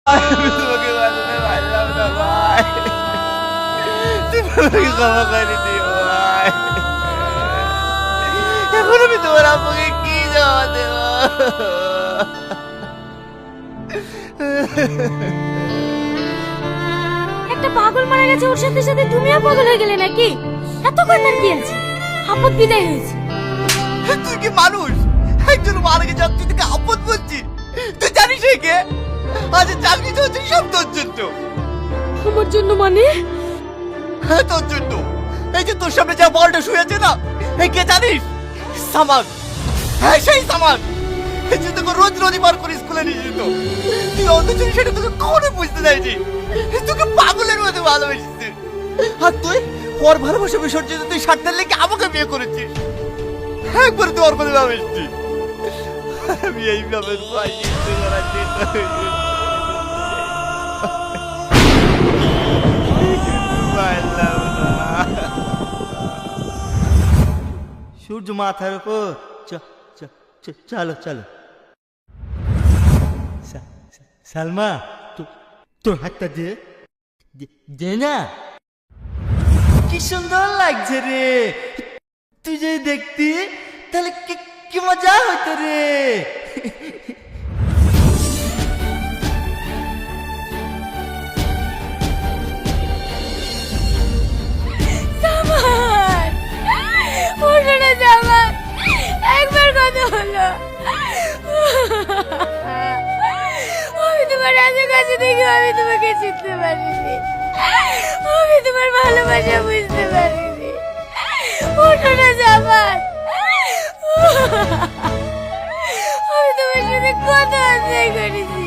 আমি তোমাকে বাঁচাতে পারলাম না ভাই, তুমি আমাকে ক্ষমা করে দিও ভাই। এখন আমি তোমার আব্বুকে কি জবাব দেব? একটা পাগল মারা গেছে, ওর সাথে সাথে তুমিও পাগল হয়ে গেলে নাকি? এত কান্নার কি আছে? আপদ বিদায় হয়েছে। তুই কি মানুষ? একজন মারা গেছে আর তুই তাকে আপদ বলছিস? তুই জানিস এ কে? আজ চাকরি চলছে সব তোর জন্য। আমার জন্য মানে? হ্যাঁ তোর জন্য। এই যে তোর সামনে যা বলটা শুয়ে আছে না, এই কে জানিস? সামাদ। হ্যাঁ সেই সামাদ, এই যে তোকে রোজ রবিবার করে স্কুলে নিয়ে যেত। তুই অথচ সেটা তোকে কখনো বুঝতে চাইছি, তোকে পাগলের মতো ভালোবেসেছিস। আর তুই ওর ভালোবাসা বিসর্জিত তুই স্বার্থের লেগে আমাকে বিয়ে করেছিস। একবার তুই ওর কথা ভাবেছিস। আমি এইভাবে পাই করার চেষ্টা পারলাম না। সূর্য মাথার উপর, চলো চলো। সালমা, তোর হাতটা দে না। কি সুন্দর লাগছে রে, তুই যদি দেখতি তাহলে কি মজা হতো রে। জামাল, ওঠো না জামাল, একবার কথা হলো। আমি তোমার কাছে দেখে আমি তোমাকে চিনতে পারিনি, আমি তোমার ভালোবাসা বুঝতে পারিনি। ওঠো না জামাল, আমি তোমার সাথে কত অন্যায় করেছি,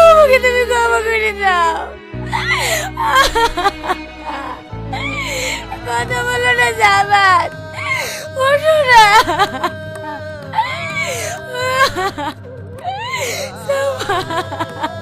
আমাকে তুমি ক্ষমা করে দাও। কথা বলো না জামাল, ওঠো না। জামাল।